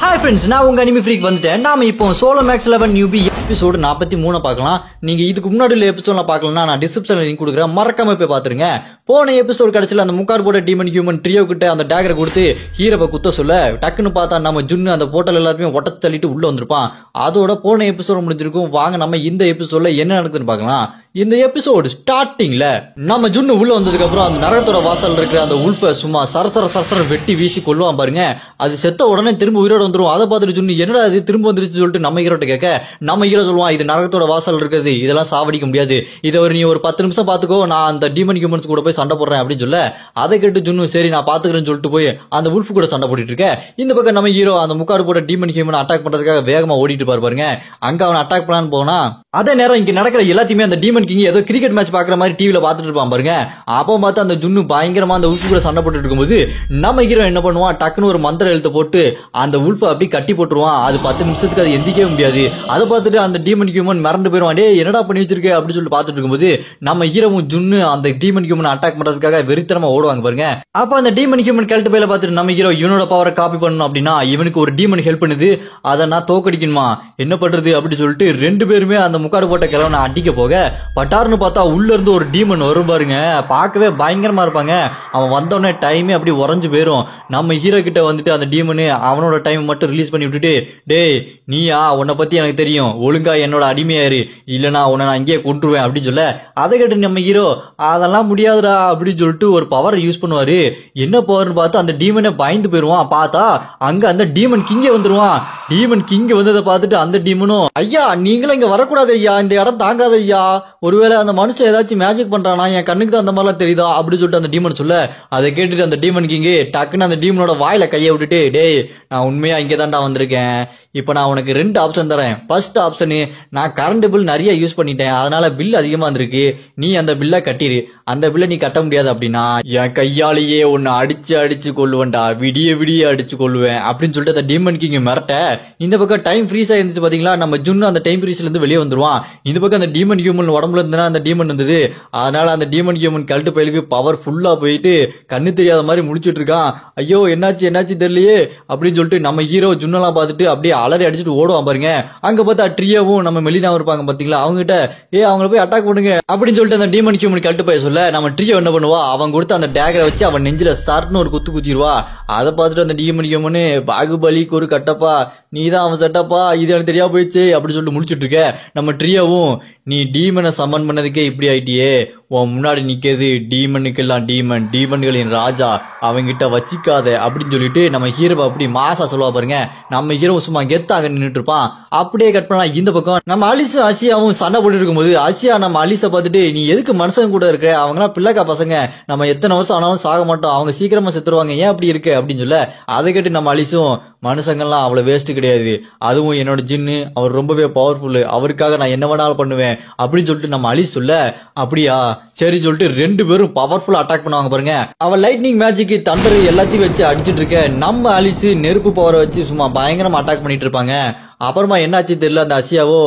Hi friends, நான் உங்க anime freak வந்துட்டேன். நாம இப்போ சோலோ மேக்ஸ் 11 நியூபி எபிசோட் 43 பார்க்கலாம். நீங்க இதுக்கு முன்னாடி உள்ள எபிசோட்ல பார்க்கலனா நான் டிஸ்கிரிப்ஷன்ல லிங்க் கொடுக்குறேன். மறக்காம போய் பாத்துருங்க. போன எபிசோட் கடைசில அந்த முக்கார் போட்ட டீமன் ஹியூமன் ட்ரியோ கிட்ட அந்த டேகரை கொடுத்து ஹீரோவை குத்த சொல்ல டக்குன்னு பார்த்தா நம்ம ஜுன்னு அந்த போர்ட்டல் எல்லாத்தையும் ஒட்டத்து தள்ளிட்டு உள்ள வந்திருப்பான். அதோட போன எபிசோட் முடிஞ்சிருக்கும். வாங்க நம்ம இந்த எபிசோட்ல என்ன நடக்குதுன்னு பார்க்கலாம். இந்த எபிசோடு ஸ்டார்டிங்ல நம்ம ஜுன்னு உள்ள வந்ததுக்கு அப்புறம் அந்த நரகத்தோட வாசல் இருக்கிற அந்த உல்ஃபை சும்மா சரசர வெட்டி வீசி கொள்வான் பாருங்க. அது செத்த உடனே திரும்ப உயிரோட வந்துரும். அதை பார்த்துட்டு ஜுன்னு என்னடா இது திரும்ப வந்துருச்சு சொல்லிட்டு நம்ம ஹீரோட்ட கேட்க நம்ம ஹீரோ சொல்லுவான், இது நரகத்தோட வாசல் இருக்குது, இதெல்லாம் சாவடிக்க முடியாது, இதை நீ ஒரு 10 நிமிஷம் பாத்துக்கோ, நான் அந்த டீமன் ஹியூமன்ஸ் கூட போய் சண்டை போடுறேன் அப்படின்னு சொல்ல அதை கேட்டு ஜுன்னு சரி நான் பாத்துக்கிறேன்னு சொல்லிட்டு போய் அந்த உல்ஃப் கூட சண்டை போட்டுட்டு இருக்க. இந்த பக்கம் நம்ம ஹீரோ அந்த முக்காடு போட்ட டீமன் ஹியூமன் அட்டாக் பண்றதுக்காக வேகமா ஓடிட்டு பாருங்க. அங்க அவன் அட்டாக் பண்ணான்னு போனா அதே நேரம் இங்க நடக்கிற எல்லாத்தையுமே அந்த டீமன் கிங் ஏதோ கிரிக்கெட் மேட்ச் பாக்குற மாதிரி டிவில பாத்துட்டு இருப்பான் பாருங்க. அப்போ பார்த்து அந்த ஜுன்னு பயங்கரமா அந்த உல்ஃப் கூட சண்டை போட்டுட்டு இருக்கும்போது நம்ம ஹீரோ என்ன பண்ணுவான், டக்குன்னு ஒரு மந்திர எழுத்து போட்டு அந்த உல்ஃபை அப்படி கட்டி போட்டுருவான். அது 10 நிமிஷத்துக்கு அது எந்திக்கவே முடியாது. அதை பார்த்துட்டு அந்த டீமன் ஹியூமன் மறந்து போயிருவான். டே என்னடா பண்ணி வச்சிருக்க அப்படின்னு சொல்லிட்டு பாத்துட்டு இருக்கும்போது நம்ம ஹீரோவும் ஜுன்னு அந்த டீமன் ஹியூமன் அட்டாக் பண்றதுக்காக வெறித்தனமா ஓடுவாங்க பாருங்க. அப்ப அந்த டீமன் ஹியூமன் கெல்ட் பேல பார்த்துட்டு நம்ம ஹீரோ இவனோட பவரை காப்பி பண்ணணும் அப்படின்னா இவனுக்கு ஒரு டீமன் ஹெல்ப் பண்ணுது, அதை நான் தோக்கடிக்கணுமா, என்ன பண்றது அப்படின்னு சொல்லிட்டு 2 பேருமே அந்த முக்காடு போட்ட கிழவனை அடிக்க போக பட்டார்னு பார்த்தா உள்ள இருந்து ஒரு டீமன் வரும் பாருங்க. பார்க்கவே பயங்கரமா இருப்பாங்க. அவன் வந்தோடனே டைமே அப்படி உறைஞ்சு போயிரும். நம்ம ஹீரோ கிட்ட வந்துட்டு அந்த டீமனு அவனோட டைம் மட்டும் ரிலீஸ் பண்ணி விட்டுட்டு, டேய் நீயா, உன்னை பத்தி எனக்கு தெரியும், ஒழுங்கா என்னோட அடிமையாரு, இல்லனா உன்னை நான் இங்கேயே கொண்டுருவேன் அப்படின்னு சொல்ல அதை கேட்டு நம்ம ஹீரோ அதெல்லாம் முடியாதுடா அப்படின்னு சொல்லிட்டு ஒரு பவரை யூஸ் பண்ணுவாரு. என்ன பவர்னு பார்த்து அந்த டீமனை பயந்து போயிருவான். பார்த்தா அங்க அந்த டீமன் கிங்கே வந்துருவான். டீமன் கிங் வந்ததை பார்த்துட்டு அந்த டீமனும், ஐயா நீங்களும் இங்க வரக்கூடாது ஐயா, இந்த இடம் தாங்காத ஐயா, ஒருவேளை அந்த மனுஷன் ஏதாச்சும் மேஜிக் பண்றானா, என் கண்ணுக்கு தான் அந்த மாதிரிலாம் தெரியுதா அப்படின்னு சொல்லிட்டு அந்த டீமன் சொல்ல அதை கேட்டுட்டு அந்த டீமன் கிங்கு டக்குன்னு அந்த டீமனோட வாயில கையை விட்டுட்டு, டேய் நான் உண்மையா இங்கே தான்டா வந்திருக்கேன், இப்ப நான் உனக்கு 2 ஆப்ஷன் தரேன். ஃபர்ஸ்ட் ஆப்ஷனு, நான் கரண்ட் பில் நிறைய யூஸ் பண்ணிட்டேன், அதனால பில் அதிகமா இருந்திருக்கு, நீ அந்த பில்லை கட்டிரு. அந்த பில்லை நீ கட்ட முடியாது அப்படின்னா என் கையாலேயே உன்னை அடிச்சு கொள்ளுவேன்டா, விடிய அடிச்சு கொள்ளுவேன் அப்படின்னு சொல்லிட்டு அந்த டீமன் கிங் மிரட்ட. இந்த பக்கம் டைம் ஃப்ரீஸ் ஆயிருந்துச்சு பாத்தீங்களா, நம்ம ஜுன்னு அந்த டைம் ஃப்ரீஸ்ல இருந்து வெளியே வந்துருவான். இந்த பக்கம் அந்த டீமன் ஹியூமன் உடம்புல இருந்தா அந்த டீமன் இருந்தது. அதனால அந்த டீமன் ஹியூமன் கல்ட்டு பயிலுக்கு பவர் ஃபுல்லா போயிட்டு கண்ணு தெரியாத மாதிரி முடிச்சிட்டு இருக்கான். ஐயோ என்னாச்சு தெரியலையே அப்படின்னு சொல்லிட்டு நம்ம ஹீரோ ஜுன்னெல்லாம் பார்த்துட்டு அப்படியே அலறி அடிச்சுட்டு ஓடுவான் பாருங்க. அங்க பார்த்தா ட்ரியோவும் நம்ம மெலினாவும் இருப்பாங்க பாத்தீங்களா, அவங்க கிட்ட அவங்கள போய் அட்டாக் பண்ணுங்க அப்படின்னு சொல்லிட்டு அந்த டீமன் ஹியூமன் கல்ட்டு பைய சொல்ல நம்ம ட்ரியோ என்ன பண்ணுவா, அவன் கொடுத்த அந்த டேகரை வச்சு அவன் நெஞ்சில ஸ்டார்ட்னு ஒரு குத்திடுவா. அதை பார்த்துட்டு அந்த டீமன் ஹியூமனு பாகுபலிக்கு ஒரு கட்டப்பா, நீதான் அவன் சட்டப்பா, இது எனக்கு தெரியாம போயிடுச்சு அப்படின்னு சொல்லிட்டு முடிச்சுட்டு இருக்க. நம்ம ட்ரியோவும், நீ டீமனை சம்மன் பண்ணதுக்கே இப்படி ஆயிட்டியே, உன் முன்னாடி நிக்கிறது டீமனுக்கெல்லாம் டீமன்களின் ராஜா, அவங்கிட்ட வச்சிக்காத அப்படின்னு சொல்லிட்டு நம்ம ஹீரோ அப்படி மாசா சொல்லுவா பாருங்க. நம்ம ஹீரோ சும்மா கெத்தாக நின்றுட்டு இருப்பான். அப்படியே கட் பண்ணா இந்த பக்கம் நம்ம அலிசும் அசியாவும் சண்டை போட்டு இருக்கும்போது அசியா நம்ம அலிசை பார்த்துட்டு, நீ எதுக்கு மனுஷங்க கூட இருக்க, அவங்கலாம் பிள்ளைக்கா பசங்க, நம்ம எத்தனை வருஷம் ஆனாலும் சாக மாட்டோம், அவங்க சீக்கிரமா செத்துருவாங்க, ஏன் அப்படி இருக்கு அப்படின்னு சொல்ல அதை கேட்டு நம்ம அலிசும், மனுஷங்கள்லாம் அவ்வளவு வேஸ்ட் கிடையாது, அதுவும் என்னோட ஜின்னு அவர் ரொம்பவே பவர்ஃபுல், அவருக்காக நான் என்ன வேணாலும் பண்ணுவேன் அப்படின்னு சொல்லிட்டு நம்ம அலிஸ் சொல்ல, அப்படியா சரி சொல்லிட்டு 2 பேரும் பவர்ஃபுல்லா அட்டாக் பண்ணுவாங்க பாருங்க. அவன் லைட்னிங் மேஜிக் தண்டர் எல்லாத்தையும் வச்சு அடிச்சிட்டு இருக்க. நம்ம அலிஸ் நெருப்பு பவரை வச்சு சும்மா பயங்கரமா அட்டாக் பண்ணிட்டு இருப்பாங்க. அப்புறமா என்னாச்சு தெரியல, அந்த அசியாவோ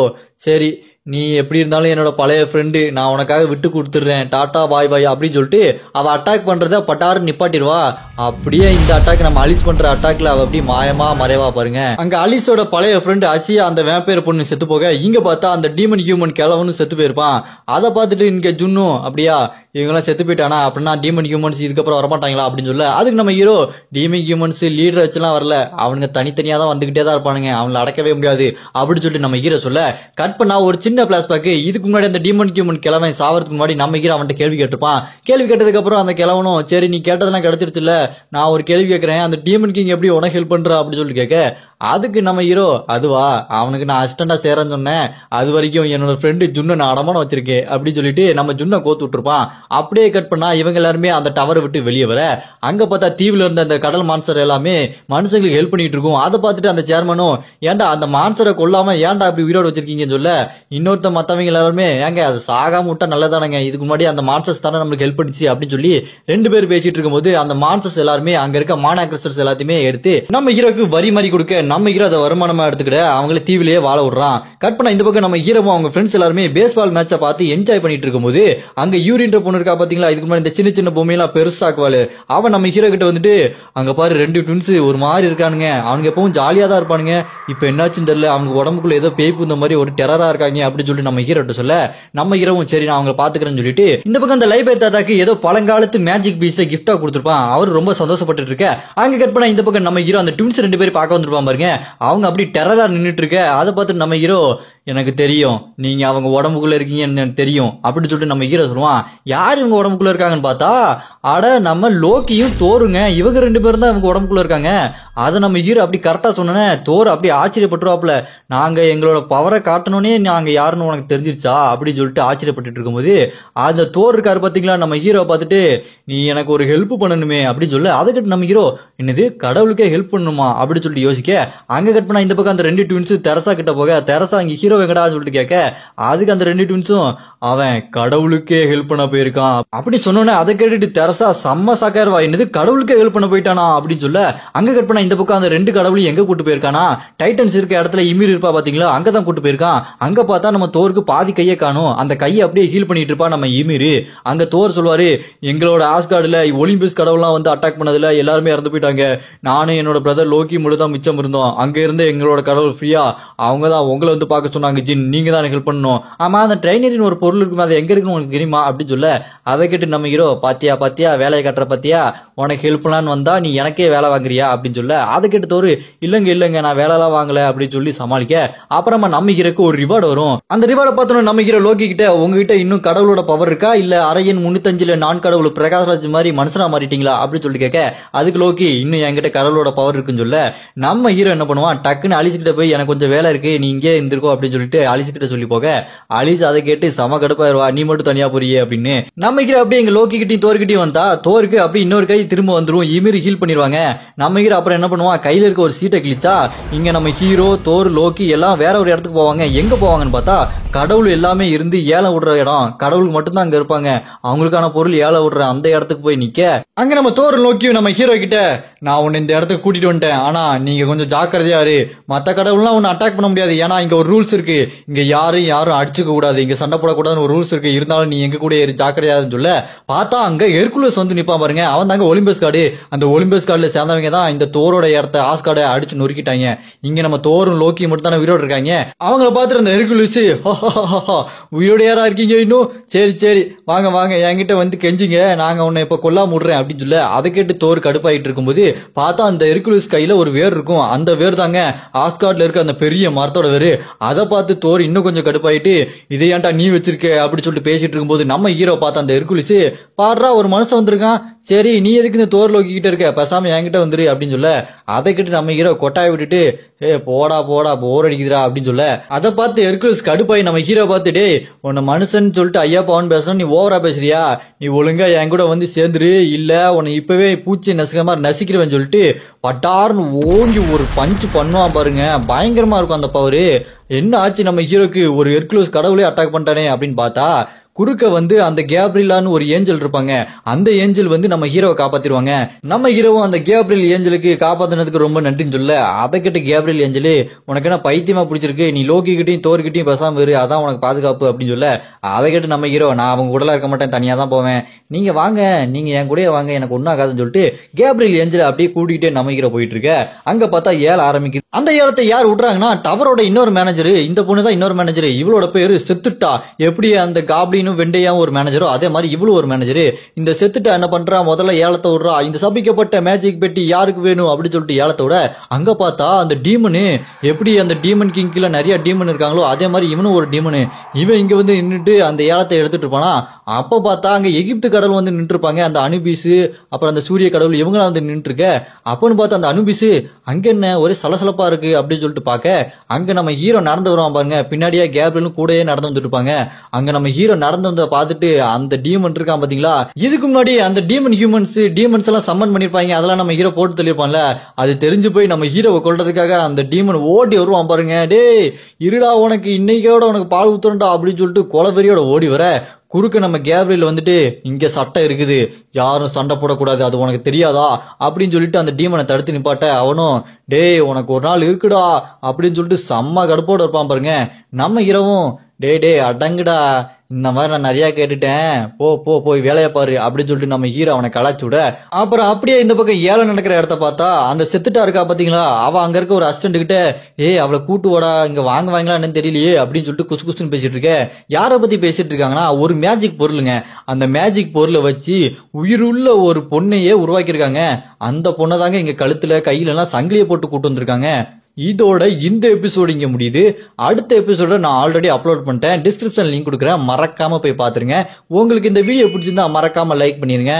சரி நீ எப்படி இருந்தாலும் என்னோட பழைய ஃப்ரெண்டு, நான் உனக்காக விட்டு கொடுத்துடுறேன், டாட்டா பாய் பாய் அப்படின்னு சொல்லிட்டு அவ அட்டாக் பண்றத பட்டாரு நிப்பாட்டிடுவா. அப்படியே இந்த அட்டாக் நம்ம அலிஸ் பண்ற அட்டாக்ல அவ அப்படி மாயமா மறைவா பாருங்க. அங்க அலிஸோட பழைய ஃப்ரெண்டு அசியா அந்த வேம்பயர் பொண்ணு செத்து போக இங்க பார்த்தா அந்த டீமன் ஹியூமன் கிழவனும் செத்து போயிருப்பான். அதை பார்த்துட்டு இங்க ஜுன்னும், அப்படியா இவங்கெல்லாம் செத்து போயிட்டானா, அப்படின்னா டீமன் ஹியூமன்ஸ் இதுக்கப்புறம் வரமாட்டாங்களா அப்படின்னு சொல்ல அதுக்கு நம்ம ஹீரோ, டீமன் ஹியூமன்ஸ் லீடரை வச்சுலாம் வரல, அவனுங்க தனித்தனியா தான் வந்துகிட்டே தான் இருப்பானுங்க, அவங்களை அடக்கவே முடியாது அப்படின்னு சொல்லிட்டு நம்ம ஹீரோ சொல்ல கட் பண்ணா ஒரு சின்ன பிளாஷ்பேக். இதுக்கு முன்னாடி அந்த டீமன் ஹியூமன் கிழவன் சாவறதுக்கு முன்னாடி நம்ம ஹீரோ அவன்கிட்ட கேள்வி கேட்டிருப்பான். கேள்வி கேட்டதுக்கு அப்புறம் அந்த கிழவனும், சரி நீ கேட்டதெல்லாம் கிடைச்சிருச்சு இல்ல, நான் ஒரு கேள்வி கேட்கறேன், அந்த டீமன் கிங் எப்படி உனக்கு ஹெல்ப் பண்றா அப்படின்னு சொல்லிட்டு கேட்க அதுக்கு நம்ம ஹீரோ, அதுவா அவனுக்கு நான் அசிஸ்டண்டா சேரன்னு சொன்னேன், அது வரைக்கும் என்னோட ஃப்ரெண்டு ஜுன்ன நான் அடமானம் வச்சிருக்கேன் அப்படின்னு சொல்லிட்டு நம்ம ஜுன்ன கோத்து விட்டுருப்பான். அப்படியே கட் பண்ணா இவங்க எல்லாருமே அந்த டவரை விட்டு வெளியே வர அங்க பார்த்தா தீவுல இருந்த அந்த கடல் மான்சர் எல்லாமே மனுஷங்களுக்கு ஹெல்ப் பண்ணிட்டு இருக்கும். அதை பார்த்துட்டு அந்த சேர்மனும், ஏன்டா அந்த மான்சரை கொல்லாம ஏன்டா அப்படி உயிரோடு வச்சிருக்கீங்கன்னு சொல்ல இன்னொருத்த மத்தவங்க எல்லாருமே, ஏங்க அது சாகாம விட்டா நல்லதானங்க, இதுக்கு முன்னாடி அந்த மான்சர்ஸ் தானே நம்மளுக்கு ஹெல்ப் பண்ணிச்சு அப்படின்னு சொல்லி 2 பேர் பேசிட்டு இருக்கும்போது அந்த மான்சர்ஸ் எல்லாருமே அங்க இருக்க மானாக்ரஸ்டர்ஸ் எல்லாத்தையுமே எடுத்து நம்ம ஹீரோக்கு வரி மாதிரி கொடுக்க நம்ம ஹீரோ அதை வருமானமா எடுத்துக்கிட்ட அவங்கள தீவிலேயே வாழ விடுறான். கட் பண்ண இந்த பக்கம் நம்ம ஹீரோவும் அவங்க ஃப்ரெண்ட்ஸ் எல்லாருமே பேஸ்பால் மேட்சை பார்த்து என்ஜாய் பண்ணிட்டு இருக்கும்போது அங்க யூரின்ற பொண்ணு பொண்ணு இருக்கா பாத்தீங்களா, இதுக்கு முன்னாடி இந்த சின்ன சின்ன பொம்மையெல்லாம் பெருசாக்குவாள், அவன் நம்ம ஹீரோ கிட்ட வந்துட்டு அங்க பாரு 2 ட்வின்ஸ் ஒரு மாதிரி இருக்கானுங்க, அவனுக்கு எப்பவும் ஜாலியா தான் இருப்பானுங்க, இப்ப என்னாச்சுன்னு தெரியல, அவனுக்கு உடம்புக்குள்ள ஏதோ பேய் பூந்த மாதிரி ஒரு டெரரா இருக்காங்க அப்படின்னு சொல்லிட்டு நம்ம ஹீரோ கிட்ட சொல்ல, நம்ம ஹீரோவும் சரி நான் அவங்களை பாத்துக்கிறேன்னு சொல்லிட்டு இந்த பக்கம் அந்த லைப்ரரி தாத்தாக்கு ஏதோ பழங்காலத்து மேஜிக் பீஸை கிஃப்டா கொடுத்துருப்பான். அவர் ரொம்ப சந்தோஷப்பட்டு இருக்க. அங்க கட் பண்ணா இந்த பக்கம் நம்ம ஹீரோ அந்த ட்வின்ஸ் 2 பேரும் பார்க்க வந்துருப்பான் பாருங்க. அவங்க அப்படி டெரரா நின்னுட்டு இருக்க. அதை பார்த்து நம்ம ஹீரோ எனக்கு தெரியும் நீங்க அவங்க உடம்புக்குள்ள இருக்கீங்கன்னு எனக்கு தெரியும் அப்படின்னு சொல்லிட்டு நம்ம ஹீரோ சொல்லுவான். யார் இவங்க உடம்புக்குள்ள இருக்காங்கன்னு பார்த்தா அட நம்ம லோக்கியும் தோருங்க, இவங்க 2 பேரும் தான் இவங்க உடம்புக்குள்ள இருக்காங்க. அதை நம்ம ஹீரோ அப்படி கரெக்டா சொன்னோன்னே தோர் அப்படி ஆச்சரியப்பட்டுருவாப்ல. நாங்க எங்களோட பவரை காட்டணும்னே நாங்க யாருன்னு உனக்கு தெரிஞ்சிருச்சா அப்படின்னு சொல்லிட்டு ஆச்சரியப்பட்டு இருக்கும்போது அந்த தோர் இருக்காரு பாத்தீங்களா, நம்ம ஹீரோ பார்த்துட்டு நீ எனக்கு ஒரு ஹெல்ப் பண்ணணுமே அப்படின்னு சொல்ல, அதுக்கிட்ட நம்ம ஹீரோ என்னது கடவுளுக்கே ஹெல்ப் பண்ணணுமா அப்படின்னு சொல்லிட்டு யோசிக்க, அங்க கட் பண்ணா இந்த பக்கம் அந்த 2 ட்வின்ஸ் தெரசா கிட்ட போக, தெரசா அங்க ஹீரோ எங்கடா சொல்லிட்டு கேட்க, அதுக்கு அந்த 2 ட்வின்ஸும் அவன் கடவுளுக்கே ஹெல்ப் பண்ண போயிருக்கான் அப்படி சொன்னோன்னே அதை கேட்டுட்டு தெரசா செம்ம சாக்காருவா, என்னது கடவுளுக்கே ஹெல்ப் பண்ண போயிட்டானா அப்படின்னு சொல்ல, அங்க கட் பண்ணா இந்த பக்கம் அந்த 2 கடவுளையும் எங்க கூட்டு போயிருக்கானா, டைட்டன்ஸ் இருக்க இடத்துல இமீர் இருப்பா பாத்தீங்களா, அங்கதான் கூட்டு போயிருக்கான். அங்க பார்த்தா நம்ம தோருக்கு பாதி கையை காணும், அந்த கையை அப்படியே ஹீல் பண்ணிட்டு இருப்பா நம்ம இமீர். அங்க தோர் சொல்லுவாரு, எங்களோட ஆஸ்கார்டுல ஒலிம்பிஸ் கடவுள்லாம் வந்து அட்டாக் பண்ணதுல எல்லாருமே இறந்து போயிட்டாங்க, நானும் என்னோட பிரதர் லோக்கி மட்டும் தான் மிச்சம் இருந்தோம், அங்க இருந்து எங்களோட கடவுள் ஃப்ரீயா அவங்க தான் உங்களை வந்து பார்க்க சொன்னாங்க, ஜின் நீங்க தான் ஹெல்ப் பண்ணணும். ஆமா அந்த ட்ரைனரின் ஒரு பொருள் இருக்கும், அது எங்க இருக்குன்னு உங்களுக்கு தெரியுமா அப்படின்னு சொல்ல, அதை கேட்டு நம்ம ஹீரோ பாத்தியா பாத்தியா வேலையை கட்டுற பாத்தியா, உனக்கு ஹெல்ப் பண்ணலான்னு வந்தா நீ எனக்கே வேலை வாங்குறியா அப்படின்னு சொல்ல, அதை கேட்டு தோறு இல்லங்க நான் வேலைலாம் வாங்கல அப்படின்னு சொல்லி சமாளிக்க, அப்புறமா நம்ம ஹீரோக்கு ஒரு ரிவார்டு வரும். அந்த ரிவார்டை பார்த்தோம் நம்ம ஹீரோ லோக்கி கிட்ட, உங்ககிட்ட இன்னும் கடவுளோட பவர் இருக்கா இல்ல அரையன் 305 நான் கடவுள் பிரகாஷ்ராஜ் மாதிரி மனுஷனா மாறிட்டீங்களா அப்படின்னு சொல்லி கேட்க, அதுக்கு லோக்கி இன்னும் என்கிட்ட கடவுளோட பவர் இருக்குன்னு சொல்ல, நம்ம ஹீரோ என்ன பண்ணுவான் டக்குன்னு அலிஸ் கிட்ட போய் எனக்கு கொஞ்சம் வேலை இருக்கு நீ இங்கே இருந்திருக்கோ அப்படின்னு சொல்லிட்டு அலிஸ் கிட்ட சொல்லி போக, அலிஸ் அதை கேட்டு சம கடுப்பாயிருவா, நீ மட்டும் தனியா போறியே அப்படின்னு. நம்ம ஹீரோ அப்படியே எங்க லோக்கி கிட்டையும் தோர்கிட்டையும் வந்தா தோருக்கு அப்படி இன்னொரு கை திரும்ப வந்துரும், இமீர் ஹீல் பண்ணிடுவாங்க. நம்ம ஹீரோ அப்புறம் என்ன பண்ணுவான் கையில இருக்க ஒரு சீட்டை கிழிச்சா இங்க நம்ம ஹீரோ தோர் லோக்கி எல்லாம் வேற ஒரு இடத்துக்கு போவாங்க. எங்க போவாங்கன்னு பார்த்தா கடவுள் எல்லாமே இருந்து ஏலம் விடுற இடம், கடவுளுக்கு மட்டும்தான் அங்க இருப்பாங்க, அவங்களுக்கான பொருள் ஏலம் விடுற அந்த இடத்துக்கு போய் நிக்க, அங்க நம்ம தோர் லோக்கியும் நம்ம ஹீரோ கிட்ட நான் உன்னை இந்த இடத்துக்கு கூட்டிட்டு வந்துட்டேன், ஆனா நீங்க கொஞ்சம் ஜாக்கிரதையா இரு, மத்த கடவுள்லாம் உன்னை அட்டாக் பண்ண முடியாது, ஏன்னா இங்க ஒரு ரூல்ஸ் இருக்கு, இங்க யாரும் அடிச்சுக்க கூடாது, இங்க சண்டை போடக்கூடாதுன்னு ஒரு ரூல்ஸ் இருக்கு, இருந்தாலும் நீ எங்க கூட ஜாக்கிரதையாதுன்னு சொல்ல, பார்த்தா அங்க ஹெர்குலஸ் வந்து நிப்பான் பாருங்க, அவன் தாங்க ஒலிம்பஸ் கார்டு. அந்த ஒலிம்பஸ் கார்டுல சேர்ந்தவங்க தான் இந்த தோரோட இடத்த ஆஸ்கார்டை அடிச்சு நொறுக்கிட்டாங்க. இங்க நம்ம தோரும் லோக்கி மட்டும் தானே உயிரோடு இருக்காங்க. அவங்கள பார்த்துட்டு அந்த ஹெர்குலஸ் உயிரோட யாரா இருக்கீங்க இன்னும், சரி வாங்க என்கிட்ட வந்து கெஞ்சிங்க, நாங்க உன்னை இப்ப கொல்லாம விடுறேன் அப்படின்னு சொல்ல, அதை கேட்டு தோர் கடுப்பாயிட்டு இருக்கும்போது பார்த்தா அந்த ஹெர்குலஸ் கையில ஒரு வேர் இருக்கும், அந்த வேர் தாங்க ஆஸ்கார்ட்ல இருக்க அந்த பெரிய மரத்தோட வேறு. அதை பார்த்து தோர் இன்னும் கொஞ்சம் கடுப்பாயிட்டு இதை ஏன்டா நீ வச்சிருக்க அப்படின்னு சொல்லிட்டு பேசிட்டு இருக்கும்போது நம்ம ஹீரோ பார்த்தா அந்த ஹெர்குலஸ் பாடுறா ஒரு மனுஷன் வந்திருக்கான், சரி நீ எதுக்கு இந்த தோர் லோக்கி கிட்ட இருக்க, பேசாம என்கிட்ட வந்துரு அப்படின்னு சொல்ல, அதை கேட்டு நம்ம ஹீரோ கொட்டாய விட்டுட்டு போடா போர் அடிக்குதுடா அப்படின்னு சொல்ல, அதை பார்த்து ஹெர்குலஸ் கடுப்பாய் நம்ம ஹீரோ பார்த்துட்டு உன்னை மனுஷன் சொல்லிட்டு ஐயா பாவன் பேசணும், நீ ஓவரா பேசுறியா, நீ ஒழுங்கா என் கூட வந்து சேர்ந்துரு, இல்ல உன்னை இப்பவே பூச்சி நசுக்கிற மாதிரி நசிக்கிறவன் சொல்லிட்டு பட்டார்னு ஓங்கி ஒரு பஞ்சு பண்ணுவான் பாருங்க, பயங்கரமா இருக்கும் அந்த பவரு. என்ன ஆச்சு நம்ம ஹீரோக்கு, ஒரு ஹெர்குலஸ் கடவுளே அட்டாக் பண்ணிட்டானே அப்படின்னு பார்த்தா குறுக்க வந்து அந்த கேப்ரிலான்னு ஒரு ஏஞ்சல் இருப்பாங்க, அந்த ஏஞ்சல் வந்து நம்ம ஹீரோவை காப்பாத்திடுவாங்க. நம்ம ஹீரோவும் அந்த கேப்ரியல் ஏஞ்சலுக்கு காப்பாத்தினதுக்கு ரொம்ப நன்றின்னு சொல்ல, அதை கிட்ட கேப்ரியல் ஏஞ்சலு உனக்கு என்ன பைத்தியமா பிடிச்சிருக்கு, நீ லோக்கி கிட்டையும் தோர்கிட்டையும் பேசாம இரு, அதான் உனக்கு பாதுகாப்பு அப்படின்னு சொல்ல, அதை கேட்டு நம்ம ஹீரோ நான் அவங்க கூடலாம் இருக்க மாட்டேன், தனியா தான் போவேன், நீங்க வாங்க நீங்க என் கூட வாங்க எனக்கு ஒன்னும் ஆகாதுன்னு சொல்லிட்டு கேப்ரியல் ஏஞ்சல் அப்படியே கூட்டிகிட்டே நம்ம ஹீரோ போயிட்டு இருக்க. அங்க பார்த்தா ஏல ஆரம்பிக்குது. அந்த ஏலத்தை யார் விடுறாங்கன்னா டவரோட இன்னொரு மேனேஜர், இந்த பொண்ணு தான் இன்னொரு மேனேஜர், இவளோட பேரு செத்துட்டா. எப்படி அந்த காப்ளினும் வெண்டையாவும் ஒரு மேனேஜரோ அதே மாதிரி இவ்வளவு ஒரு மேனேஜர். இந்த செத்துட்டா என்ன பண்றா, முதல்ல ஏலத்தை விடுறா, இந்த சபிக்கப்பட்ட மேஜிக் பெட்டி யாருக்கு வேணும் அப்படின்னு சொல்லிட்டு ஏலத்தோட அங்க பார்த்தா அந்த டீமனு, எப்படி அந்த டீமன் கிங்ல நிறைய டீமன் இருக்காங்களோ அதே மாதிரி இவனும் ஒரு டீமனு, இவன் இங்க வந்து நின்றுட்டு அந்த ஏலத்தை எடுத்துட்டு இருப்பானா. அப்ப பார்த்தா அங்க எகிப்து கடவுள் வந்து நின்று இருப்பாங்க, அந்த அனுபிஸ் அப்புறம் அந்த சூரிய கடவுள் இவங்களாம் வந்து நின்று இருக்க. அப்பன்னு பார்த்தா அந்த அனுபிஸ் அங்க என்ன ஒரே சலசலப்பா இருக்கு அப்படின்னு சொல்லிட்டு பாக்க, அங்க நம்ம ஹீரோ நடந்து வருவான் பாருங்க, பின்னாடியே கேப்ரியலும் கூடயே நடந்து வந்துட்டு இருப்பாங்க. அங்க நம்ம ஹீரோ நடந்து வந்த பார்த்துட்டு அந்த டீமன் இருக்கான் பாத்தீங்களா, இதுக்கு முன்னாடி அந்த டீமன் டீமன்ஸ் எல்லாம் சம்மன் பண்ணிருப்பாங்க, அதெல்லாம் நம்ம ஹீரோ போட்டு தெளிப்பான்ல, அது தெரிஞ்சு போய் நம்ம ஹீரோவை கொல்றதுக்காக அந்த டீமன் ஓடி வருவான் பாருங்க. டேய் இருடா உனக்கு இன்னைக்கோட உனக்கு பால் ஊத்துறா அப்படின்னு சொல்லிட்டு கொலவெறியோட ஓடி வர, குறுக்க நம்ம கேப்ரியல் வந்துட்டு இங்க சட்டம் இருக்குது, யாரும் சண்டை போடக்கூடாது, அது உனக்கு தெரியாதா அப்படின்னு சொல்லிட்டு அந்த டீமனை தடுத்து நிப்பாட்ட, அவனும் டேய் உனக்கு ஒரு நாள் இருக்குடா அப்படின்னு சொல்லிட்டு செம்ம கடுப்போட இருப்பான் பாருங்க. நம்ம ஹீரோவும் டே அடங்குடா, இந்த மாதிரி நான் நிறைய கேட்டுட்டேன், போய் வேலையை பாரு அப்படின்னு சொல்லிட்டு நம்ம ஹீரோ அவனை கலாச்சு விட, அப்புறம் அப்படியே இந்த பக்கம் ஏழை நடக்கிற இடத்த பார்த்தா அந்த செத்துட்டா இருக்கா பாத்தீங்களா, அவ அங்க இருக்க ஒரு அசிஸ்டன்ட் கிட்ட அவளை கூட்டு வாடா, இங்க வாங்குவாங்களா என்னன்னு தெரியலையே அப்படின்னு சொல்லிட்டு குசு குசுன்னு பேசிட்டு இருக்க. யாரை பத்தி பேசிட்டு இருக்காங்கன்னா ஒரு மேஜிக் பொருளுங்க. அந்த மேஜிக் பொருளை வச்சு உயிருள்ள ஒரு பொண்ணையே உருவாக்கியிருக்காங்க. அந்த பொண்ணை தாங்க இங்க கழுத்துல கையில எல்லாம் சங்கிலியை போட்டு கூட்டு வந்திருக்காங்க. இதோட இந்த எபிசோடு இங்க முடியுது. அடுத்த எபிசோட நான் ஆல்ரெடி அப்லோட் பண்ணிட்டேன், டிஸ்கிரிப்ஷன் லிங்க் கொடுக்குறேன், மறக்காம போய் பாத்துருங்க. உங்களுக்கு இந்த வீடியோ பிடிச்சிருந்தா மறக்காம லைக் பண்ணிருங்க.